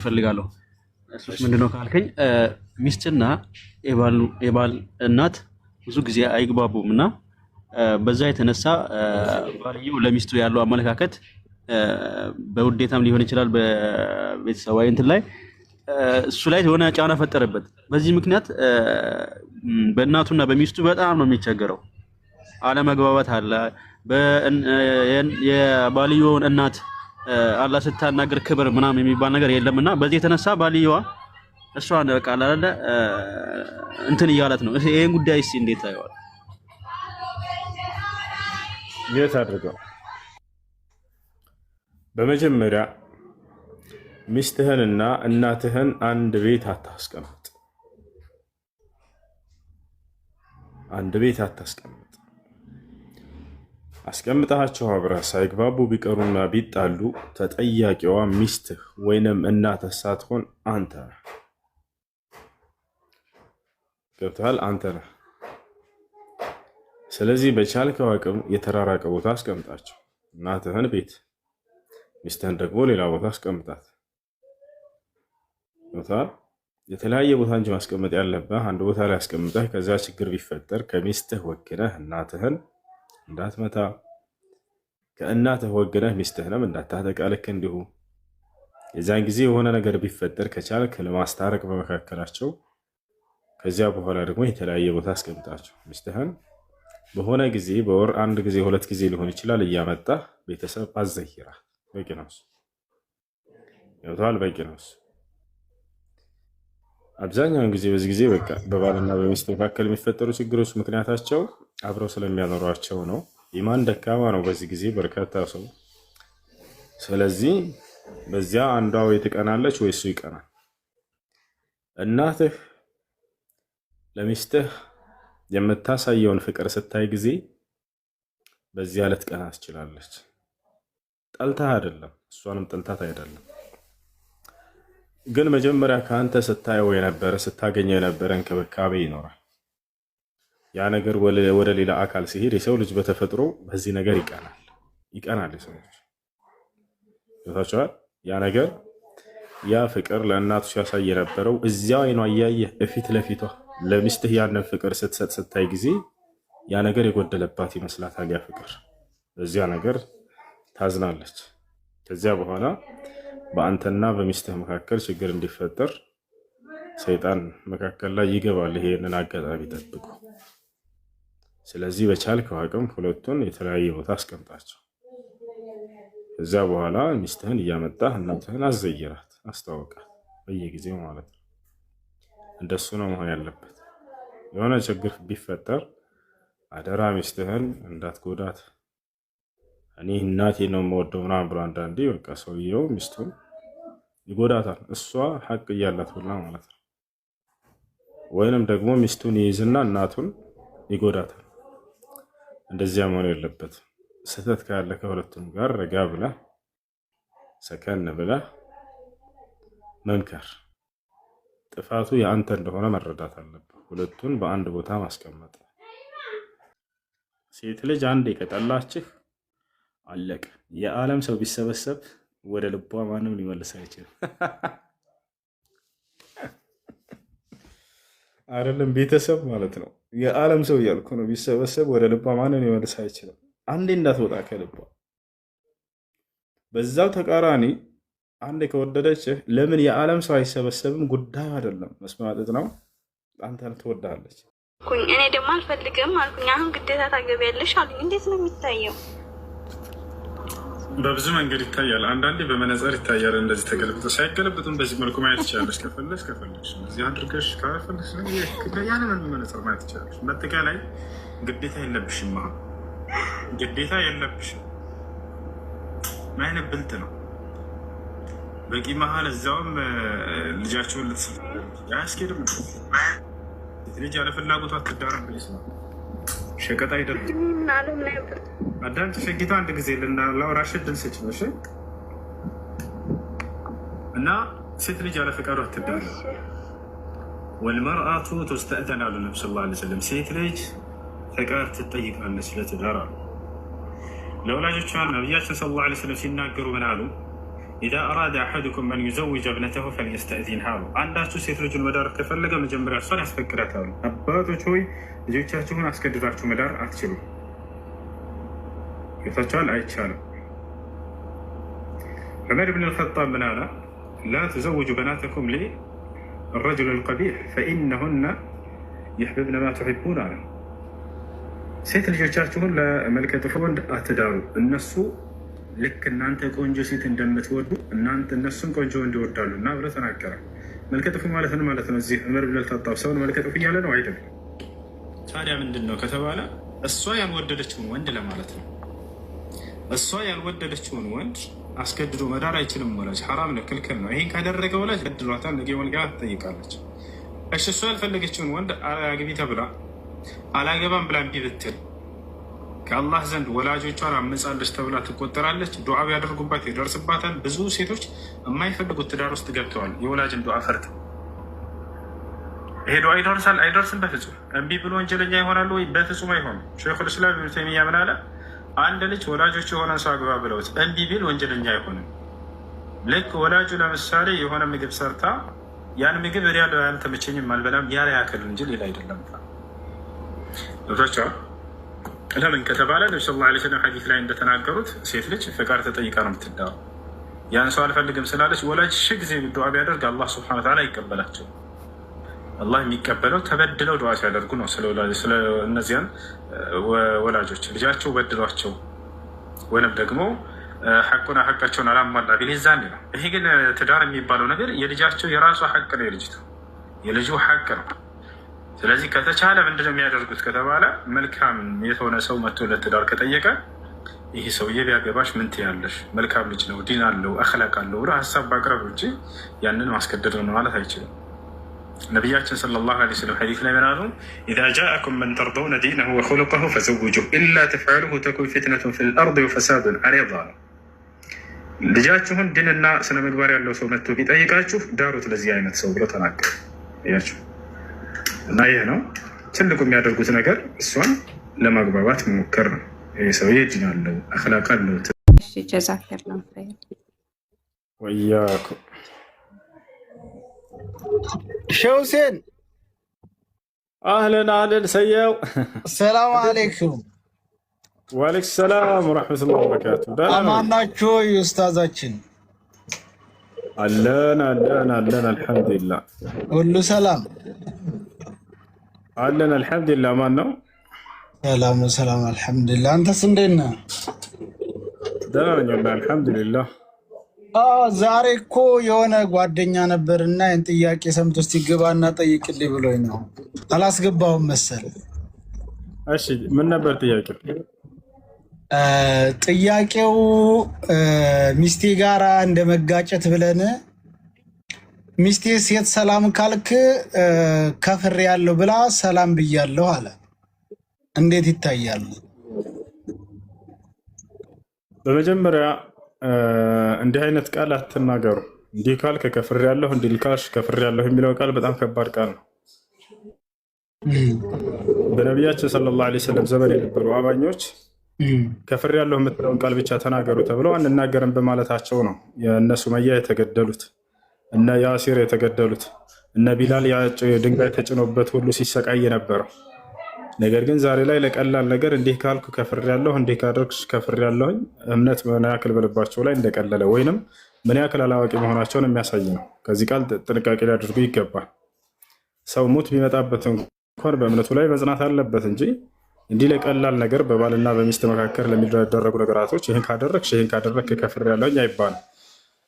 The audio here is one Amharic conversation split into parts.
ፈልጋለሁ እሱስ ምንድነው ካልከኝ ሚስትና የባል እናት ብዙ ጊዜ አይግባቡምና በዛ የተነሳ ባልየው ለሚስቱ ያለው አመለካከት በውዴታም ሊሆን ይችላል በቤተሰባዊ እንትን ላይ እሱ ላይ የሆነ ጫና ፈጠረበት። በዚህ ምክንያት በእናቱና በሚስቱ በጣም ነው የሚቸገረው። አለመግባባት አለ። የባልየውን እናት አላህ ስታናገር ክብር ምናምን የሚባል ነገር የለምና በዚህ የተነሳ ባልየዋ እሷን በቃ አይደለ እንትን እያላት ነው። ይሄን ጉዳይ እስኪ እንዴት ታየዋለህ? የት አድርገው በመጀመሪያ ሚስትህንና እናትህን አንድ ቤት አታስቀምጥ። አንድ ቤት አታስቀምጥ። አስቀምጣቸው አብረህ ሳይግባቡ ቢቀሩና ቢጣሉ ተጠያቂዋ ሚስትህ ወይንም እናትህ ሳትሆን አንተ ነህ። ገብቶሃል? አንተ ነህ። ስለዚህ በቻልከው አቅም የተራራቀ ቦታ አስቀምጣቸው። እናትህን ቤት፣ ሚስትህን ደግሞ ሌላ ቦታ አስቀምጣት። ገብቶሃል? የተለያየ ቦታ እንጂ ማስቀመጥ ያለብህ አንድ ቦታ ላይ አስቀምጠህ ከዛ ችግር ቢፈጠር ከሚስትህ ወግነህ እናትህን እንዳትመታ፣ ከእናትህ ወግነህ ሚስትህንም እንዳታጠቃ። ልክ እንዲሁ የዛን ጊዜ የሆነ ነገር ቢፈጠር ከቻልክ ለማስታረቅ በመካከላቸው፣ ከዚያ በኋላ ደግሞ የተለያየ ቦታ አስቀምጣቸው። ሚስትህን በሆነ ጊዜ በወር አንድ ጊዜ ሁለት ጊዜ ሊሆን ይችላል እያመጣህ ቤተሰብ አዘይራት። በቂ ነው። ገብቶሃል? በቂ ነው። አብዛኛውን ጊዜ በዚህ ጊዜ በቃ በባልና በሚስት መካከል የሚፈጠሩ ችግሮች ምክንያታቸው አብረው ስለሚያኖሯቸው ነው። ኢማን ደካማ ነው በዚህ ጊዜ በርካታ ሰው። ስለዚህ በዚያ አንዷ ወይ ትቀናለች ወይ እሱ ይቀናል። እናትህ ለሚስትህ የምታሳየውን ፍቅር ስታይ ጊዜ በዚያ ልትቀና ትችላለች። ጠልታህ አይደለም፣ እሷንም ጠልታት አይደለም። ግን መጀመሪያ ከአንተ ስታየው የነበረ ስታገኘው የነበረ እንክብካቤ ይኖራል። ያ ነገር ወደ ሌላ አካል ሲሄድ የሰው ልጅ በተፈጥሮ በዚህ ነገር ይቀናል። የሰው ልጅ ያ ነገር ያ ፍቅር ለእናቱ ሲያሳይ የነበረው እዚያው አይኗ እያየ እፊት ለፊቷ ለሚስትህ ያንን ፍቅር ስትሰጥ ስታይ ጊዜ ያ ነገር የጎደለባት ይመስላታል። ያ ፍቅር በዚያ ነገር ታዝናለች። ከዚያ በኋላ በአንተና በሚስትህ መካከል ችግር እንዲፈጠር ሰይጣን መካከል ላይ ይገባል። ይሄንን አጋጣሚ ጠብቁ። ስለዚህ በቻልከው አቅም ሁለቱን የተለያየ ቦታ አስቀምጣቸው። ከዚያ በኋላ ሚስትህን እያመጣህ እናትህን አዘይራት፣ አስተዋውቃት በየጊዜው ማለት ነው። እንደሱ ነው መሆን ያለበት። የሆነ ችግር ቢፈጠር አደራ ሚስትህን እንዳትጎዳት። እኔ እናቴ ነው የምወደው ምናምን ብሎ አንዳንዴ በቃ ሰውየው ሚስቱን ይጎዳታል፣ እሷ ሐቅ እያላት ብላ ማለት ነው። ወይንም ደግሞ ሚስቱን ይይዝና እናቱን ይጎዳታል። እንደዚያ መሆን የለበትም። ስህተት ካለ ከሁለቱም ጋር ረጋ ብለህ ሰከን ብለህ መምከር፣ ጥፋቱ የአንተ እንደሆነ መረዳት አለብህ። ሁለቱን በአንድ ቦታ ማስቀመጥ። ሴት ልጅ አንዴ ከጠላችህ አለቀ። የዓለም ሰው ቢሰበሰብ ወደ ልቧ ማንም ሊመልስ አይችልም። አይደለም ቤተሰብ ማለት ነው። የዓለም ሰው እያልኩ ነው። ቢሰበሰብ ወደ ልቧ ማንም ሊመልስ አይችልም። አንዴ እንዳትወጣ ከልቧ። በዛው ተቃራኒ አንዴ ከወደደችህ ለምን የዓለም ሰው አይሰበሰብም? ጉዳዩ አይደለም፣ መስማጠጥ ነው። አንተን ትወዳለች። እኔ ደግሞ አልፈልግም አልኩኝ። አሁን ግዴታ ታገቢያለሽ አሉኝ። እንዴት ነው የሚታየው? በብዙ መንገድ ይታያል። አንዳንዴ በመነጽር ይታያል። እንደዚህ ተገልብጦ ሳይገለብጥም በዚህ መልኩ ማየት ይቻላለች። ከፈለግሽ እዚህ አድርገሽ ካፈለግሽ ያንን መነጽር ማየት ይቻላለች። በአጠቃላይ ግዴታ የለብሽም። ግዴታ የለብሽም። ምን አይነት ብልጥ ነው? በቂ መሀል እዛውም ልጃቸውን ልትስል አያስኬድም። ልጅ ያለ ፍላጎቷ አትዳረም። ሸቀጥ አይደለም። አዳምጪ ሸጊቷ አንድ ጊዜ ላውራሽ እድል ስጭ ነው። እና ሴት ልጅ ያለ ፈቃዱ አትዳረም። ወልመርአቱ ተስተእዘን አሉ ነብዩ ሰለላሁ ዐለይሂ ወሰለም። ሴት ልጅ ፈቃድ ትጠይቃለች ለትዳር አሉ። ለወላጆቿ ነቢያችን ሰለላሁ ዐለይሂ ወሰለም ሲናገሩ ምን አሉ? ኢዛ አራደ አሐዱኩም አን ዩዘውጀ እብነተሁ ፈልየስተእዚንሃ አሉ። አንዳችሁ ሴት ልጁን መዳር ከፈለገ መጀመሪያ እሷን ያስፈቅዳት አሉ። አባቶች ሆይ ልጆቻችሁን አስገድዳችሁ መዳር አትችሉም። ገብታችኋል? አይቻልም። ዑመር ብን አልኸጣብ ምን አለ? ላ ትዘውጁ በናተኩም ሊረጁል አልቀቢሕ ፈኢነሁነ ይሕብብነ ማ ትሒቡን አለ። ሴት ልጆቻችሁን ለመልከ ጥፉ ወንድ አትዳሩ፣ እነሱ ልክ እናንተ ቆንጆ ሴት እንደምትወዱ እነሱም ቆንጆ ወንድ ይወዳሉ እና ብሎ ተናገረ። መልከ ጥፉ ማለት ምን ማለት ነው? እዚህ ዑመር ብን አልኸጣብ ሰውን መልከ ጥፉ እያለ ነው አይደለም። ታዲያ ምንድን ነው ከተባለ እሷ ያልወደደችውን ወንድ ለማለት ነው። እሷ ያልወደደችውን ወንድ አስገድዶ መዳር አይችልም። ወላጅ ሐራም ነው፣ ክልክል ነው። ይሄን ካደረገ ወላጅ ገድሏታል፣ ነገ ወልጋ ትጠይቃለች። እሺ እሷ ያልፈለገችውን ወንድ አግቢ ተብላ አላገባም ብላ እምቢ ብትል ከአላህ ዘንድ ወላጆቿን አመጻለች ተብላ ትቆጠራለች። ዱዓ ቢያደርጉባት ይደርስባታል። ብዙ ሴቶች የማይፈልጉት ትዳር ውስጥ ገብተዋል፣ የወላጅን ዱዓ ፈርተው። ይሄ ዱዓ ይደርሳል አይደርስም? በፍጹም። እምቢ ብሎ ወንጀለኛ ይሆናሉ ወይ? በፍጹም አይሆንም። ሸይኹል ኢስላም ኢብኑ ተይሚያ ምን አለ? አንድ ልጅ ወላጆች የሆነ ሰው አግባ ብለውት እምቢ ቢል ወንጀለኛ አይሆንም። ልክ ወላጁ ለምሳሌ የሆነ ምግብ ሰርታ ያን ምግብ ሪያል አልተመቸኝም አልበላም ያለ ያክል እንጂ ሌላ አይደለም። ቶቻ ለምን ከተባለ ነቢ ስ ላ ስለም ሐዲስ ላይ እንደተናገሩት ሴት ልጅ ፈቃድ ተጠይቃ ነው የምትዳሩ። ያን ሰው አልፈልግም ስላለች ወላጅ ሺህ ጊዜ ዱዓ ቢያደርግ አላህ ሱብሓነሁ ወተዓላ ይቀበላቸው። አላህ የሚቀበለው ተበድለው ዱዓ ሲያደርጉ ነው። ስለ እነዚያን ወላጆች ልጃቸው በድሏቸው ወይም ደግሞ ሐቃቸውን አላሟላ ቢል ይዛኔ ነው። ይሄ ግን ትዳር የሚባለው ነገር የልጃቸው የራሷ ሐቅ ነው፣ የልጁ ሐቅ ነው። ስለዚህ ከተቻለ ምንድነው የሚያደርጉት ከተባለ መልካም የተሆነ ሰው መጥቶ ለትዳር ከጠየቀ ይህ ሰውዬ ቢያገባሽ ምን ትያለሽ? መልካም ልጅ ነው፣ ዲን አለው፣ አኽላቅ አለው ብሎ ሀሳብ ባቅረብ እንጂ ያንን ማስገደድ ነው ማለት አይችልም። ነቢያችን ሰለላሁ ዐለይሂ ወሰለም ሐዲስ ላይ ምን አሉ? ኢዛ ጃአኩም መን ተርደውነ ዲነሁ ወኹሉቀሁ ፈዘውጁሁ ኢላ ተፍዐሉሁ ተኩን ፊትነቱን ፊል አርድ ወፈሳዱን ዐሪድ። ልጃችሁን ዲንና ስነ ምግባር ያለው ሰው መጥቶ ቢጠይቃችሁ ዳሩት ለዚህ አይነት ሰው ብሎ ተናገሩ። ያችሁ እና ይህ ነው ትልቁ የሚያደርጉት ነገር፣ እሷን ለማግባባት መሞከር ነው። ይህ ሰውዬ ዲን አለው፣ አኽላቅ አለው። ጀዛከላሁ ኸይር ወያኩም ሼህ ሁሴን አህለን አህለን ሰየው ሰላም አለይኩም። ወአለይኩም ሰላም ወራህመቱላሂ ወበረካቱ። አማን ናችሁ ኡስታዛችን? አለን አለን አለን አልሐምዱሊላህ ሁሉ ሰላም አለን አልሐምዱሊላህ። ማን ነው? ሰላም ሰላም አልሐምዱሊላህ። አንተስ እንዴት ነህ? ደህና ነኝ አልሐምዱሊላህ። ዛሬ እኮ የሆነ ጓደኛ ነበርና ይህን ጥያቄ ሰምቶ እስቲ ግባና ጠይቅልኝ ብሎኝ ነው። አላስገባውም መሰል። እሺ ምን ነበር ጥያቄው? ጥያቄው ሚስቴ ጋራ እንደ መጋጨት ብለን ሚስቴ ሴት ሰላም ካልክ ከፍሬ ያለው ብላ ሰላም ብያለሁ አለ። እንዴት ይታያል? በመጀመሪያ እንዲህ አይነት ቃል አትናገሩ። እንዲህ ካልክ ከፍሬ ያለሁ፣ እንዲህ ካልሽ ከፍሬ ያለሁ የሚለው ቃል በጣም ከባድ ቃል ነው። በነቢያችን ሰለላሁ ዐለይሂ ወሰለም ዘመን የነበሩ አማኞች ከፍሬ ያለሁ የምትለውን ቃል ብቻ ተናገሩ ተብለው አንናገርም በማለታቸው ነው እነ ሱመያ የተገደሉት፣ እነ ያሲር የተገደሉት፣ እነ ቢላል ድንጋይ ተጭኖበት ሁሉ ሲሰቃይ ነበረው። ነገር ግን ዛሬ ላይ ለቀላል ነገር እንዲህ ካልኩ ከፍሬ ያለሁ፣ እንዲህ ካደረግሽ ከፍሬ ያለሁኝ እምነት ምን ያክል በልባቸው ላይ እንደቀለለ ወይንም ምን ያክል አላዋቂ መሆናቸውን የሚያሳይ ነው። ከዚህ ቃል ጥንቃቄ ሊያደርጉ ይገባል። ሰው ሙት ቢመጣበት እንኳን በእምነቱ ላይ መጽናት አለበት እንጂ እንዲህ ለቀላል ነገር በባልና በሚስት መካከል ለሚደረጉ ነገራቶች ይህን ካደረግሽ ይህን ካደረግክ ከፍሬ ያለሁኝ አይባልም።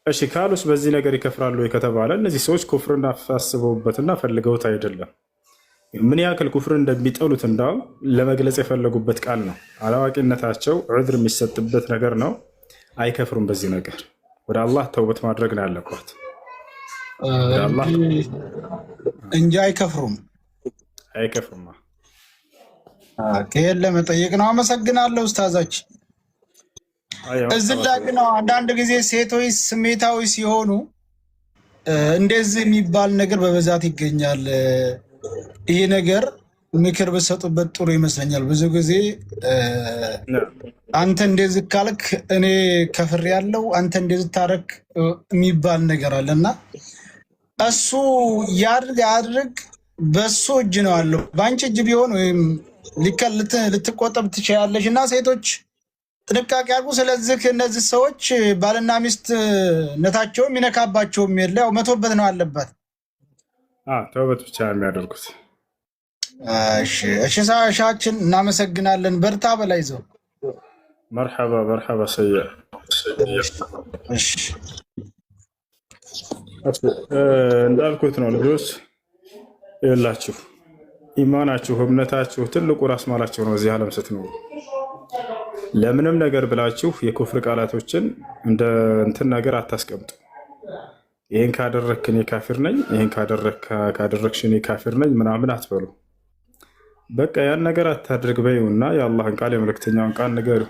እሺ ካሉስ በዚህ ነገር ይከፍራሉ ከተባለ እነዚህ ሰዎች ኩፍርን አስበውበትና ፈልገውት አይደለም። ምን ያክል ኩፍርን እንደሚጠሉት እንዳውም ለመግለጽ የፈለጉበት ቃል ነው። አላዋቂነታቸው ዑዝር የሚሰጥበት ነገር ነው። አይከፍሩም። በዚህ ነገር ወደ አላህ ተውበት ማድረግ ነው ያለባት እንጂ አይከፍሩም። አይከፍሩም። ይሄን ለመጠየቅ ነው። አመሰግናለሁ ኡስታዛችን። እዚህ ላይ ነው አንዳንድ ጊዜ ሴቶች ስሜታዊ ሲሆኑ እንደዚህ የሚባል ነገር በብዛት ይገኛል። ይሄ ነገር ምክር በሰጡበት ጥሩ ይመስለኛል። ብዙ ጊዜ አንተ እንደዚህ ካልክ እኔ ከፍሬ ያለው አንተ እንደዚህ ታረክ የሚባል ነገር አለና እሱ ያድርግ በሱ እጅ ነው አለው። በአንቺ እጅ ቢሆን ወይም ልትቆጠብ ትችላለሽ። እና ሴቶች ጥንቃቄ አድርጉ። ስለዚህ እነዚህ ሰዎች ባልና ሚስትነታቸው የሚነካባቸውም የለ ያው መቶበት ነው አለበት። ተውበት ብቻ የሚያደርጉት። እሺ ሻችን እናመሰግናለን። በርታ በላይ ዘው መርሐባ መርሐባ ሰያ እንዳልኩት ነው ልጆች ይላችሁ ኢማናችሁ እምነታችሁ ትልቁ ራስ ማላችሁ ነው። እዚህ ዓለም ስትኖሩ ለምንም ነገር ብላችሁ የኩፍር ቃላቶችን እንደ እንትን ነገር አታስቀምጡ። ይሄን ካደረክ እኔ ካፊር ነኝ፣ ይሄን ካደረክሽ እኔ ካፊር ነኝ ምናምን አትበሉ። በቃ ያን ነገር አታድርግ በይውና የአላህን ቃል የመልእክተኛውን ቃል ንገሩ።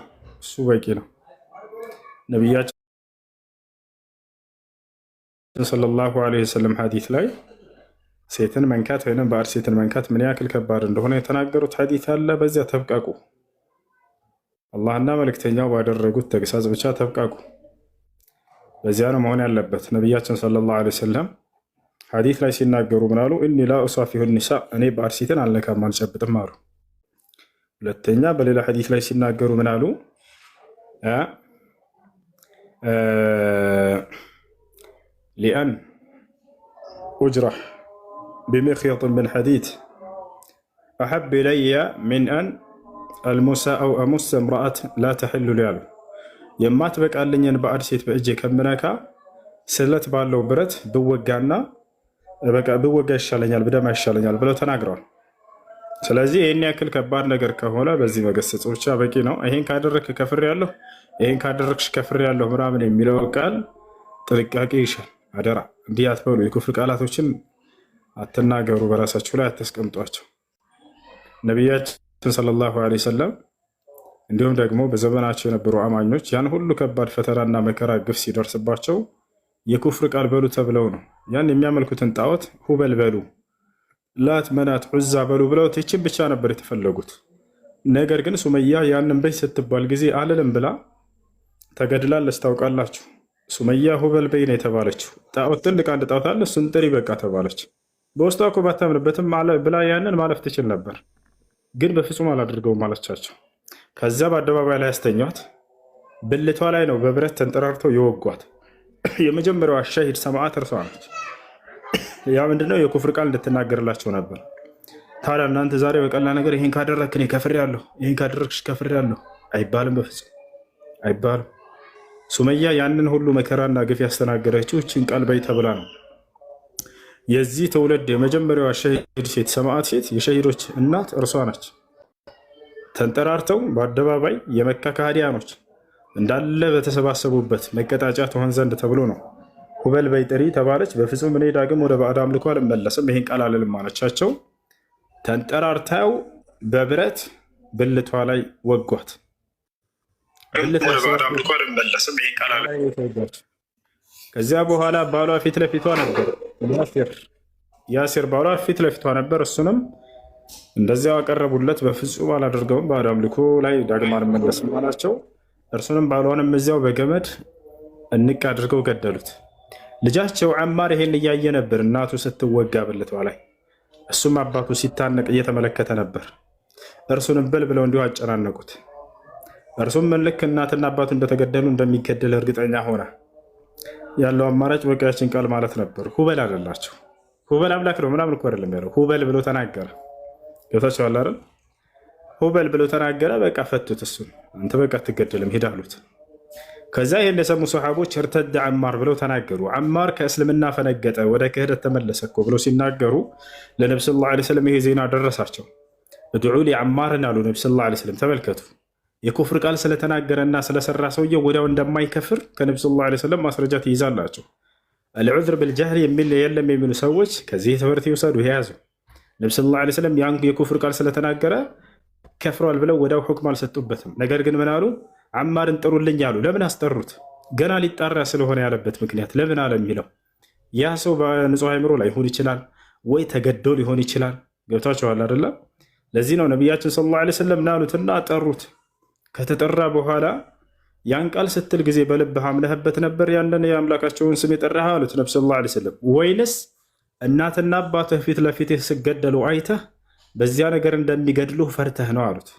እሱ በቂ ነው። ነቢያችን ሰለላሁ ዐለይሂ ወሰለም ሐዲስ ላይ ሴትን መንካት ወይም ባዕድ ሴትን መንካት ምን ያክል ከባድ እንደሆነ የተናገሩት ሐዲስ አለ። በዚያ ተብቃቁ። አላህና መልእክተኛው ባደረጉት ተግሳጽ ብቻ ተብቃቁ። በዚያ ነው መሆን ያለበት። ነቢያችን ሰለላሁ ዐለይሂ ወሰለም ሐዲስ ላይ ሲናገሩ ምን አሉ? ኢኒ ላ ኡሳፊሁ ኒሳ፣ እኔ ባዕድ ሴትን አልነካም አልጨብጥም አሉ። ሁለተኛ በሌላ ሐዲስ ላይ ሲናገሩ ምን አሉ? ሊአን ኡጅራህ بمخيط من حديد أحب إلي من أن المس أو أمس امرأة لا تحل لي يما تبقى لي بعد سيت بأجي كمناكا سلت بالو برت بوقعنا بقى بوقع الشالنيال بدا ما الشالنيال بلو تناقرون ስለዚህ ይሄን ያክል ከባድ ነገር ከሆነ በዚህ መገሰጽ ብቻ በቂ ነው። ይሄን ካደረክ ከፍሬ ያለሁ ይሄን ካደረክሽ ከፍሬ ያለሁ ምናምን የሚለው ቃል ጥንቃቄ ይሻል። አደራ እንዲህ አትበሉ። የኩፍር ቃላቶችን አትናገሩ፣ በራሳችሁ ላይ አታስቀምጧቸው። ነቢያችን ሰለላሁ ዐለይሂ ወሰለም እንዲሁም ደግሞ በዘመናቸው የነበሩ አማኞች ያን ሁሉ ከባድ ፈተናና መከራ ግፍ ሲደርስባቸው የኩፍር ቃል በሉ ተብለው ነው። ያን የሚያመልኩትን ጣዖት ሁበል በሉ፣ ላት፣ መናት፣ ዑዛ በሉ ብለው ይህችን ብቻ ነበር የተፈለጉት። ነገር ግን ሱመያ ያንን በይ ስትባል ጊዜ አልልም ብላ ተገድላለች። ታውቃላችሁ። ሱመያ ሁበል በይ ነው የተባለችው። ጣዖት ትልቅ አንድ ጣዖት አለ፣ እሱን ጥሪ በቃ ተባለች። በውስጧ እኮ ባታምንበትም ብላ ያንን ማለፍ ትችል ነበር፣ ግን በፍጹም አላደርገውም አለቻቸው። ከዚያ በአደባባይ ላይ ያስተኛት፣ ብልቷ ላይ ነው በብረት ተንጠራርተው የወጓት። የመጀመሪያዋ ሻሂድ ሰማዕት እርሷ ነች። ያ ምንድነው? የኩፍር ቃል እንድትናገርላቸው ነበር። ታዲያ እናንተ ዛሬ በቀላል ነገር ይሄን ካደረክ እኔ ከፍሬያለሁ፣ ይሄን ካደረክሽ ከፍሬያለሁ አይባልም፣ በፍጹም አይባልም። ሱመያ ያንን ሁሉ መከራና ግፍ ያስተናገረችው እችን ቃል በይ ተብላ ነው። የዚህ ትውልድ የመጀመሪያዋ ሸሂድ ሴት ሰማዕት ሴት የሸሂዶች እናት እርሷ ነች። ተንጠራርተው በአደባባይ የመካ ከሃዲያኖች እንዳለ በተሰባሰቡበት መቀጣጫ ትሆን ዘንድ ተብሎ ነው ሁበል በይ ጥሪ ተባለች። በፍጹም እኔ ዳግም ወደ ባዕድ አምልኮ አልመለስም፣ ይሄን ቃል አልልም አለቻቸው። ተንጠራርተው በብረት ብልቷ ላይ ወጓት። ከዚያ በኋላ ባሏ ፊት ለፊቷ ነበር፣ ያሲር ባሏ ፊት ለፊቷ ነበር። እሱንም እንደዚያው አቀረቡለት። በፍጹም አላደርገውም፣ ባዕድ አምልኮ ላይ ዳግም አልመለስም አላቸው። እርሱንም ባሏንም እዚያው በገመድ እንቅ አድርገው ገደሉት። ልጃቸው ዐማር ይሄን እያየ ነበር፣ እናቱ ስትወጋ ብልቷ ላይ። እሱም አባቱ ሲታነቅ እየተመለከተ ነበር። እርሱንም በል ብለው እንዲሁ አጨናነቁት። እርሱም ልክ እናትና አባቱ እንደተገደሉ እንደሚገደል እርግጠኛ ሆነ። ያለው አማራጭ በቃያችን ቃል ማለት ነበር። ሁበል አለላቸው። ሁበል አምላክ ነው ምናምን እኮ አይደለም ያለው፣ ሁበል ብሎ ተናገረ። ገብታችኋል አይደል? ሁበል ብሎ ተናገረ። በቃ ፈቱት። እሱን አንተ በቃ አትገደልም ሂድ አሉት። ከዛ ይህን የሰሙ ሰሓቦች እርተደ ዐማር ብለው ተናገሩ። ዐማር ከእስልምና ፈነገጠ፣ ወደ ክህደት ተመለሰ እኮ ብለው ሲናገሩ ለነቢ ሰለላሁ ዐለይሂ ወሰለም ይሄ ዜና ደረሳቸው። እድዑ ሊ ዐማርን አሉ ነቢ ሰለላሁ ዐለይሂ ወሰለም። ተመልከቱ፣ የኩፍር ቃል ስለተናገረና ስለሰራ ሰውየው ወዲያው እንደማይከፍር ከነቢ ሰለላሁ ዐለይሂ ወሰለም ማስረጃ ትይዛላቸው። አልዑዝር ብልጃህል የሚል የለም የሚሉ ሰዎች ከዚህ ትምህርት ይውሰዱ፣ ይያዙ። ነቢ ሰለላሁ ዐለይሂ ወሰለም ያን የኩፍር ቃል ስለተናገረ ከፍሯል ብለው ወዲያው ሁክም አልሰጡበትም። ነገር ግን ምን አሉ? ዐማርን ጥሩልኝ አሉ። ለምን አስጠሩት? ገና ሊጣራ ስለሆነ ያለበት ምክንያት ለምን አለ የሚለው ያ ሰው በንጹህ አእምሮ ላይሆን ይችላል ወይ ተገዶ ሊሆን ይችላል። ገብታችኋል አይደለም? ለዚህ ነው ነቢያችን ሰለላሁ ዐለይሂ ወሰለም ናሉትና ጠሩት። ከተጠራ በኋላ ያን ቃል ስትል ጊዜ በልብህ አምነህበት ነበር ያንን የአምላካቸውን ስም የጠራህ አሉት ነቢ ሰለላሁ ዐለይሂ ወሰለም። ወይንስ እናትና አባትህ ፊት ለፊት ሲገደሉ አይተህ በዚያ ነገር እንደሚገድሉህ ፈርተህ ነው አሉት።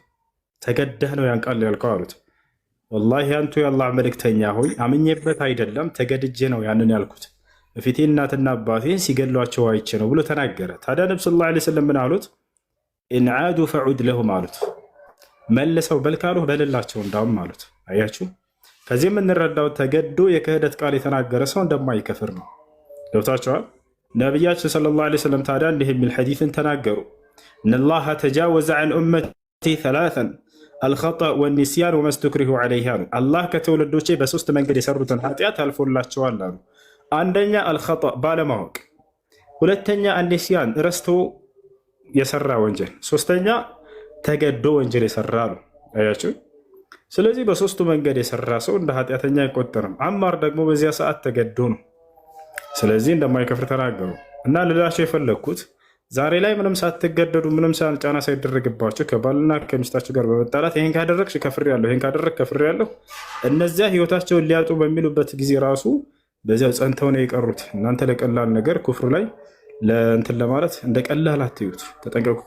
ተገደህ ነው ያን ቃል ያልከው አሉት። ወላሂ አንቱ የአላህ መልእክተኛ ሆይ አምኜበት አይደለም ተገድጄ ነው ያንን ያልኩት፣ በፊቴ እናትና አባቴን ሲገድሏቸው አይቼ ነው ብሎ ተናገረ። ታዲያ ነቢ ሰለላሁ ዐለይሂ ወሰለም ምን አሉት? ኢንዓዱ ፈዑድ ለሁም አሉት። መልሰው በልካሉህ በልላቸው እንዳውም አሉት። አያችሁ፣ ከዚህ የምንረዳው ተገዶ የክህደት ቃል የተናገረ ሰው እንደማይከፍር ነው። ገብታችኋል? ነቢያችን ሰለላሁ ዐለይሂ ወሰለም ታዲያ እንዲህ የሚል ሐዲትን ተናገሩ። እነላሃ ተጃወዘ ዐን ኡመቲ ሰላሰን አልኸጠእ ወኒስያን ወመስቱክሪሁ ዐለይሂ አሉ። አላህ ከትውልዶቼ በሶስት መንገድ የሰሩትን ኃጢአት አልፎላቸዋል አሉ። አንደኛ አልኸጠእ ባለማወቅ፣ ሁለተኛ አኒስያን ረስቶ የሰራ ወንጀል፣ ሶስተኛ ተገዶ ወንጀል የሰራ አሉ። አያችሁ። ስለዚህ በሶስቱ መንገድ የሰራ ሰው እንደ ኃጢአተኛ አይቆጠርም። አማር ደግሞ በዚያ ሰዓት ተገዶ ነው። ስለዚህ እንደማይከፍር ተናገሩ። እና ልላቸው የፈለግኩት ዛሬ ላይ ምንም ሳትገደዱ ምንም ጫና ሳይደረግባቸው ከባልና ከሚስታቸው ጋር በመጣላት ይህን ካደረግሽ ከፍሬያለሁ፣ ይህን ካደረግ ከፍሬያለሁ፣ እነዚያ ህይወታቸውን ሊያጡ በሚሉበት ጊዜ ራሱ በዚያው ጸንተው ነው የቀሩት። እናንተ ለቀላል ነገር ኩፍሩ ላይ ለእንትን ለማለት እንደ ቀላል አትዩት፣ ተጠንቀቁ።